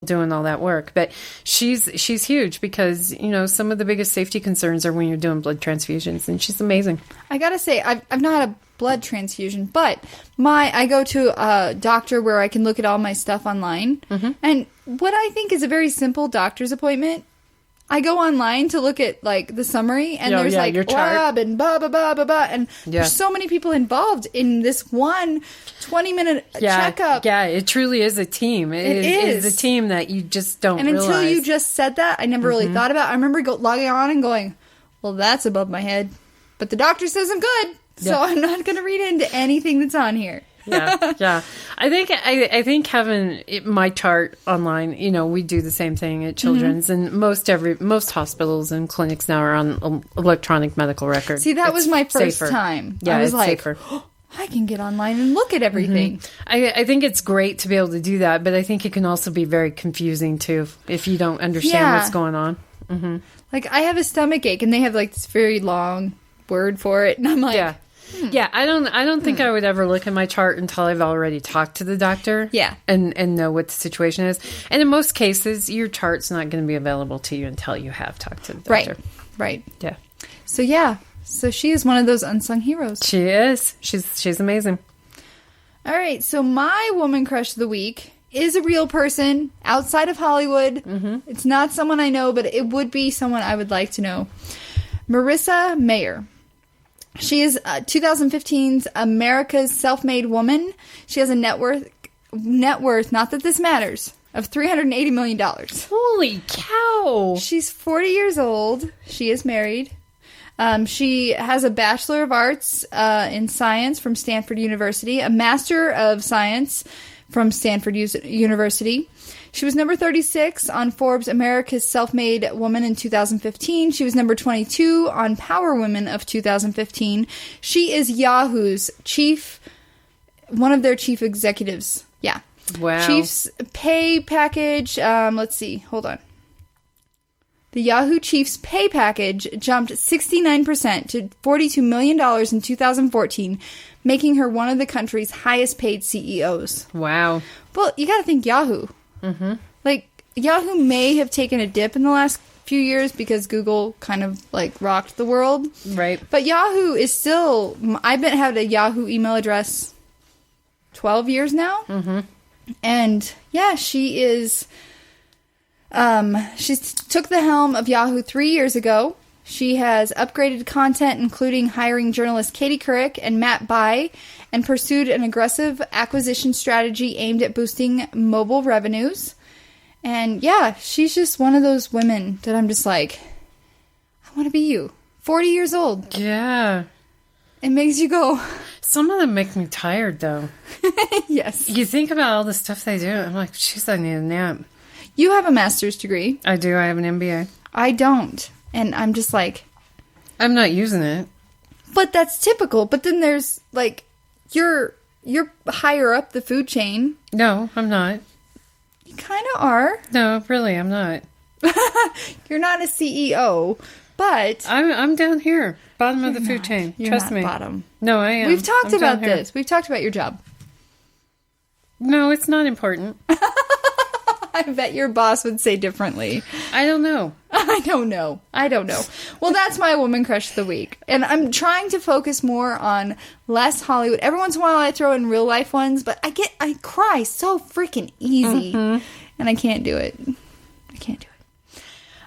doing all that work. But she's huge because, you know, some of the biggest safety concerns are when you're doing blood transfusions, and she's amazing. I gotta say, I've not had a blood transfusion, but I go to a doctor where I can look at all my stuff online. And what I think is a very simple doctor's appointment, I go online to look at, like, the summary, and there's, like, lab and blah, blah, blah, blah, blah, and there's so many people involved in this one 20-minute checkup. Yeah, it truly is a team. It is a team that you just don't realize. And until you just said that, I never really thought about it. I remember logging on and going, well, that's above my head. But the doctor says I'm good, so I'm not going to read into anything that's on here. Yeah. I think having my chart online, you know, we do the same thing at Children's, and most hospitals and clinics now are on electronic medical records. See, that was my first time. Yeah, I was like, safer. Oh, I can get online and look at everything. I think it's great to be able to do that, but I think it can also be very confusing too if you don't understand what's going on. Like, I have a stomach ache, and they have, like, this very long word for it, and I'm like, Yeah, I don't think I would ever look at my chart until I've already talked to the doctor. Yeah. And know what the situation is. And in most cases, your chart's not going to be available to you until you have talked to the doctor. Right. Yeah. So she is one of those unsung heroes. She is. She's amazing. All right, so my woman crush of the week is a real person outside of Hollywood. It's not someone I know, but it would be someone I would like to know. Marissa Mayer. She is 2015's America's Self-Made Woman. She has a net worth, not that this matters, of $380 million. Holy cow! She's 40 years old. She is married. She has a Bachelor of Arts in Science from Stanford University, a Master of Science from Stanford University. She was number 36 on Forbes' America's Self-Made Woman in 2015. She was number 22 on Power Women of 2015. She is Yahoo's one of their chief executives. Yeah. Wow. Chief's pay package, let's see, hold on. The Yahoo Chief's pay package jumped 69% to $42 million in 2014, making her one of the country's highest paid CEOs. Wow. Well, you gotta think Yahoo. Like, Yahoo may have taken a dip in the last few years because Google kind of, like, rocked the world. Right. But Yahoo is still... I've had a Yahoo email address 12 years now. And, yeah, she is... she took the helm of Yahoo 3 years ago. She has upgraded content, including hiring journalists Katie Couric and Matt Bai, and pursued an aggressive acquisition strategy aimed at boosting mobile revenues. And yeah, she's just one of those women that I'm just like, I want to be you. 40 years old. Yeah. It makes you go. Some of them make me tired, though. Yes. You think about all the stuff they do. I'm like, jeez, I need a nap. You have a master's degree. I do. I have an MBA. I don't. And I'm just like... I'm not using it. But that's typical. But then there's, like, you're higher up the food chain. No, I'm not. You kind of are. No, really, I'm not. You're not a CEO, but... I'm down here, bottom of the food chain. You're Trust not me. Bottom. No, I am. We've talked I'm about down here. this. We've talked about your job. No, it's not important. I bet your boss would say differently. I don't know. I don't know. Well, that's my woman crush of the week. And I'm trying to focus more on less Hollywood. Every once in a while I throw in real life ones, but I cry so freaking easy. And I can't do it.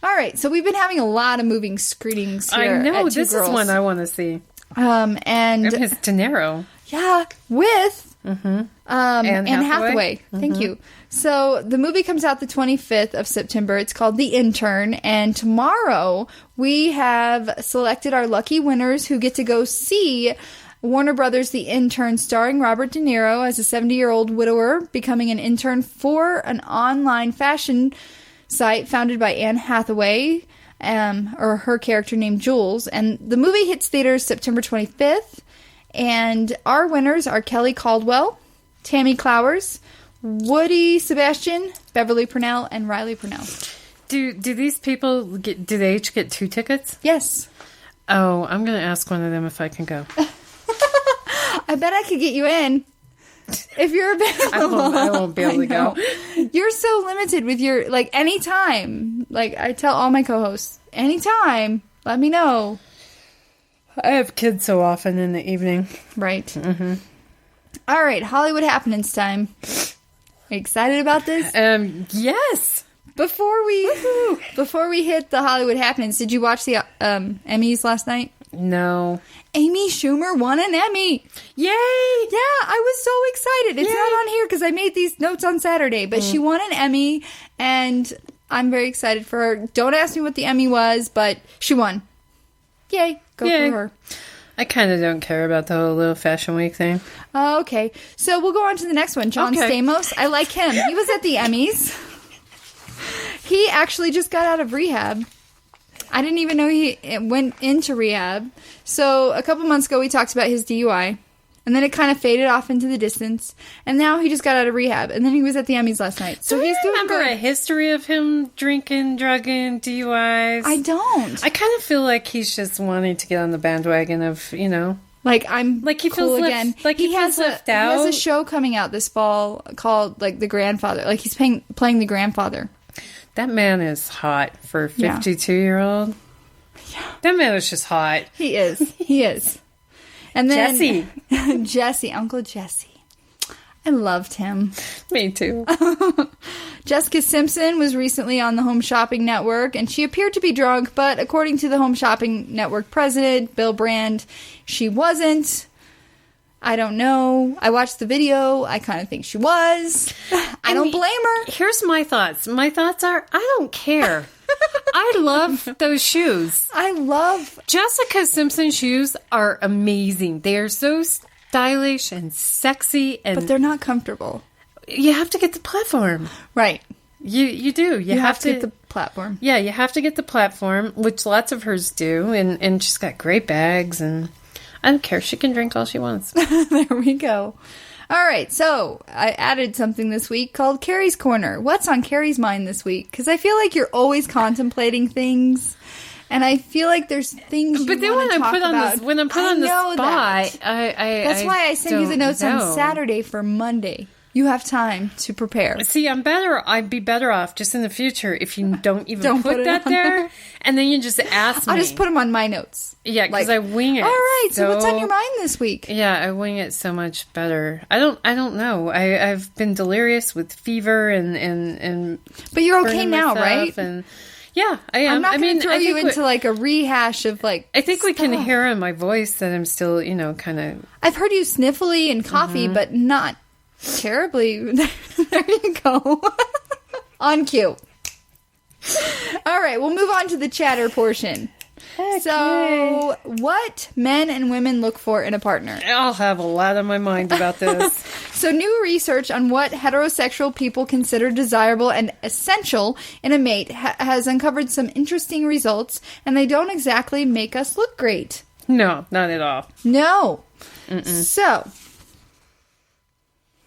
All right, so we've been having a lot of moving screenings here. I know. At Two This Girls. is one I want to see. And It's De Niro. yeah, with Anne Anne Hathaway. Hathaway. Thank you. So the movie comes out the 25th of September. It's called The Intern. And tomorrow we have selected our lucky winners who get to go see Warner Brothers' The Intern, starring Robert De Niro as a 70-year-old widower becoming an intern for an online fashion site founded by Anne Hathaway, or her character named Jules. And the movie hits theaters September 25th. And our winners are Kelly Caldwell, Tammy Clowers, Woody Sebastian, Beverly Purnell, and Riley Purnell. Do these people do they each get 2 tickets? Yes. Oh, I'm going to ask one of them if I can go. I bet I could get you in. If you're available. I won't be able to go. You're so limited with your, like, anytime. Like, I tell all my co-hosts, anytime, let me know. I have kids so often in the evening. Right. Mm-hmm. All right, Hollywood happenings time. Are you excited about this? Yes. Before we hit the Hollywood happenings, did you watch the Emmys last night? No. Amy Schumer won an Emmy. Yay! Yeah, I was so excited. It's not on here because I made these notes on Saturday, but she won an Emmy, and I'm very excited for her. Don't ask me what the Emmy was, but she won. Yay. Go for her. I kind of don't care about the whole little Fashion Week thing. Okay, so we'll go on to the next one. John Stamos. I like him. He was at the Emmys. He actually just got out of rehab. I didn't even know he went into rehab. So a couple months ago, we talked about his DUI. And then it kind of faded off into the distance. And now he just got out of rehab. And then he was at the Emmys last night. So he's doing good. A history of him drinking, drugging, DUIs? I don't. I kind of feel like he's just wanting to get on the bandwagon of, you know... Like, I'm like he cool feels again. Like he feels left out. He has a show coming out this fall called, like, The Grandfather. Like, he's playing the grandfather. That man is hot for a 52-year-old. Yeah. That man is just hot. He is. He is. And then Jesse. Uncle Jesse. I loved him. Me too. Jessica Simpson was recently on the Home Shopping Network, and she appeared to be drunk, but according to the Home Shopping Network president, Bill Brand, she wasn't. I don't know. I watched the video. I kind of think she was. I don't blame her. Here's my thoughts. My thoughts are, I don't care. I love those shoes. Jessica Simpson shoes are amazing. They are so stylish and sexy, but they're not comfortable. You have to get the platform. Right. You do. You have to get the platform. Yeah, you have to get the platform, which lots of hers do, and she's got great bags, and I don't care. She can drink all she wants. There we go. All right, so I added something this week called Carrie's Corner. What's on Carrie's mind this week? Because I feel like you're always contemplating things, and I feel like there's things you want to talk about. But when I'm put on the spot, that's why I sent you the notes on Saturday for Monday. You have time to prepare. See, I'd be better off just in the future if you don't even put that there, and then you just ask me. I'll just put them on my notes. Yeah, because I wing it. All right, so what's on your mind this week? Yeah, I wing it so much better. I don't know. I've been delirious with fever and but you're okay now, right? And yeah, I am. I'm not going to throw you into like a rehash of like. I think we can hear in my voice that I'm still, kind of. I've heard you sniffly and coughy, but not terribly. There you go. On cue. All right, we'll move on to the chatter portion. So, what men and women look for in a partner? I'll have a lot on my mind about this. So, new research on what heterosexual people consider desirable and essential in a mate has uncovered some interesting results, and they don't exactly make us look great. No, not at all. No. So,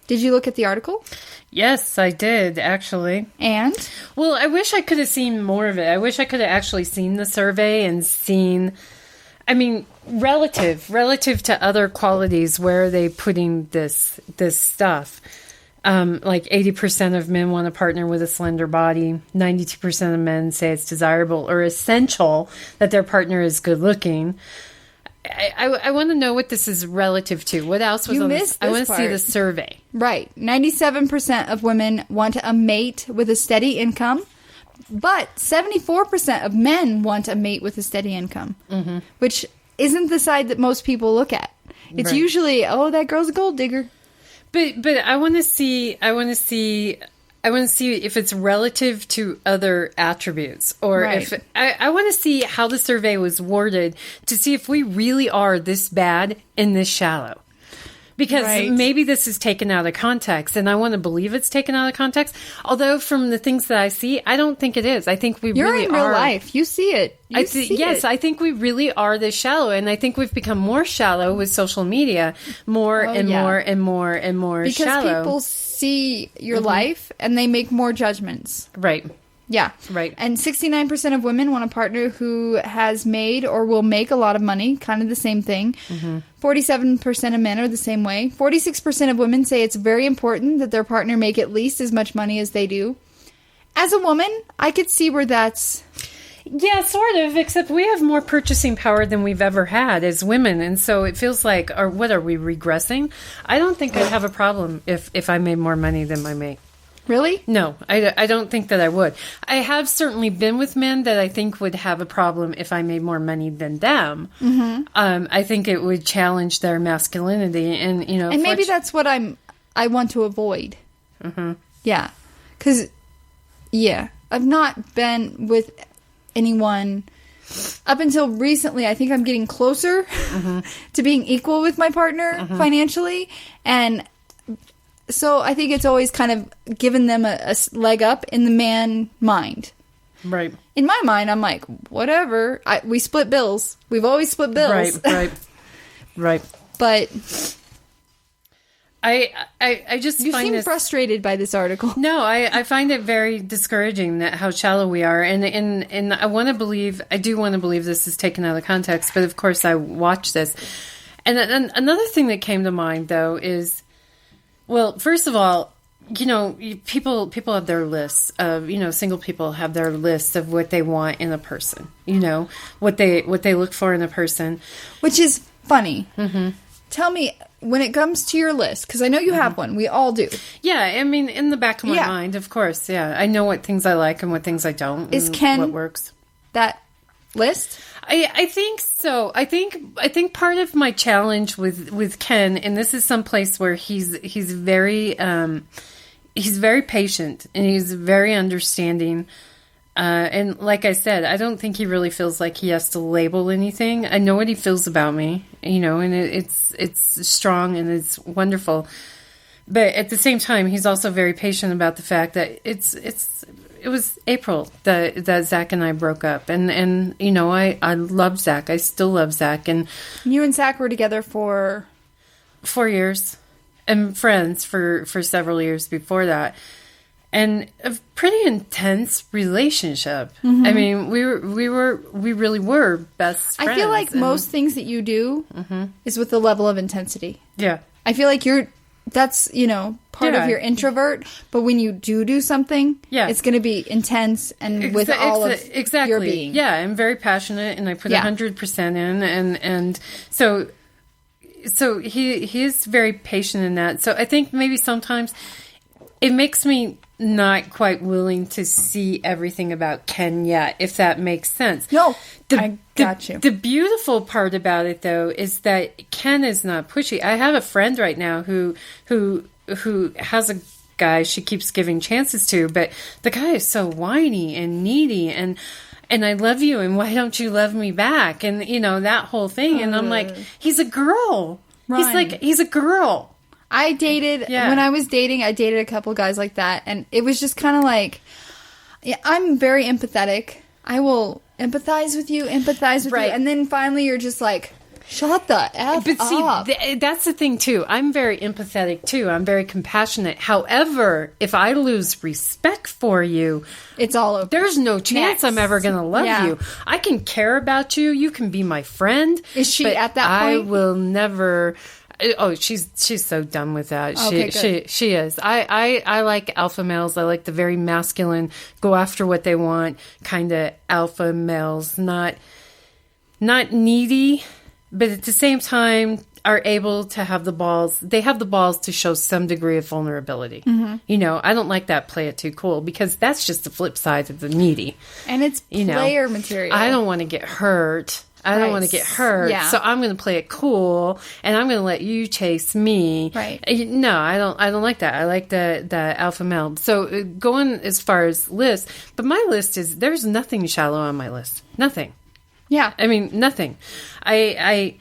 did you look at the article? Yes, I did, actually. And? Well, I wish I could have seen more of it. I wish I could have actually seen the survey and seen, relative to other qualities, where are they putting this stuff? Like 80% of men want a partner with a slender body. 92% of men say it's desirable or essential that their partner is good looking. I want to know what this is relative to. What else was on this? I want to see the survey. Right. 97% of women want a mate with a steady income, but 74% of men want a mate with a steady income, which isn't the side that most people look at. It's usually, that girl's a gold digger. But I want to see if it's relative to other attributes, or if I want to see how the survey was worded to see if we really are this bad and this shallow. Because maybe this is taken out of context, and I want to believe it's taken out of context. Although from the things that I see, I don't think it is. I think we really are. You're in real life. You see it. Yes, I think we really are this shallow, and I think we've become more shallow with social media, more and more because shallow. People see your life, and they make more judgments. Right. Yeah. Right. And 69% of women want a partner who has made or will make a lot of money. Kind of the same thing. 47% of men are the same way. 46% of women say it's very important that their partner make at least as much money as they do. As a woman, I could see where that's... Yeah, sort of, except we have more purchasing power than we've ever had as women. And so it feels like, or what are we regressing? I don't think I'd have a problem if I made more money than my mate. Really? No, I don't think that I would. I have certainly been with men that I think would have a problem if I made more money than them. I think it would challenge their masculinity, and and maybe that's what I want to avoid. Yeah, because I've not been with anyone up until recently. I think I'm getting closer to being equal with my partner financially, and so I think it's always kind of given them a leg up in the man mind. Right. In my mind, I'm like, whatever. We split bills. We've always split bills. Right. But I just you find seem this frustrated by this article. No, I find it very discouraging that how shallow we are, and I do want to believe this is taken out of context, but of course I watch this, and another thing that came to mind though is. Well, first of all, people have their lists of, single people have their lists of what they want in a person, what they look for in a person. Which is funny. Tell me, when it comes to your list, because I know you have one. We all do. Yeah, I mean, in the back of my mind, of course, yeah. I know what things I like and what things I don't. Is Ken what works? That list? I think so. I think part of my challenge with Ken, and this is some place where he's very patient and he's very understanding. And like I said, I don't think he really feels like he has to label anything. I know what he feels about me, and it's strong and it's wonderful. But at the same time, he's also very patient about the fact that it was April that Zach and I broke up, and I love Zach. I still love Zach, and you and Zach were together for 4 years, and friends for several years before that, and a pretty intense relationship. I mean, we really were best friends. I feel like most things that you do is with a level of intensity. Yeah, I feel like that's part of your introvert, but when you do something, it's going to be intense and with all of your being. Yeah, I'm very passionate and I put 100% in, and so he is very patient in that. So I think maybe sometimes it makes me not quite willing to see everything about Ken yet, if that makes sense. No, I got you. The beautiful part about it, though, is that Ken is not pushy. I have a friend right now who has a guy she keeps giving chances to, but the guy is so whiny and needy and I love you, and why don't you love me back? And, that whole thing. And I'm like, he's a girl. Right. He's a girl. When I was dating, I dated a couple guys like that, and it was just kind of like, I'm very empathetic. I will empathize with you, and then finally you're just like, shut the F up. That's the thing, too. I'm very empathetic, too. I'm very compassionate. However, if I lose respect for you, it's all over. There's no chance I'm ever going to love you. I can care about you. You can be my friend. Is she at that point? I will never... Oh, she's so done with that. She is. I like alpha males. I like the very masculine, go after what they want kind of alpha males. Not needy, but at the same time are able to have the balls. They have the balls to show some degree of vulnerability. I don't like that play it too cool, because that's just the flip side of the needy. And it's player material. I don't want to get hurt. I don't want to get hurt, so I'm going to play it cool, and I'm going to let you chase me. Right? No, I don't like that. I like the alpha male. So going as far as list, but my list there's nothing shallow on my list. Nothing. Yeah. I mean, nothing. I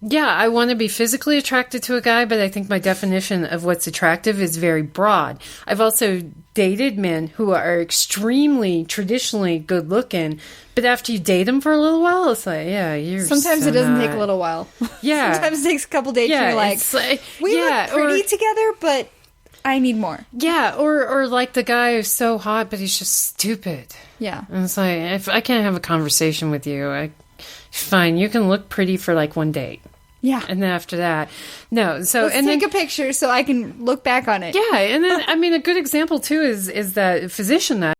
want to be physically attracted to a guy, but I think my definition of what's attractive is very broad. I've also dated men who are extremely traditionally good looking, but after you date them for a little while, it's like, you're sometimes so it doesn't not. take a little while. Yeah. Sometimes it takes a couple dates and you're like, we look pretty together, but I need more. Yeah, or like the guy who's so hot, but he's just stupid. Yeah. And it's like, if I can't have a conversation with you, fine, you can look pretty for like one date. Yeah. And then after that, no. So Let's take a picture so I can look back on it. Yeah, and then, I mean, a good example, too, is that physician that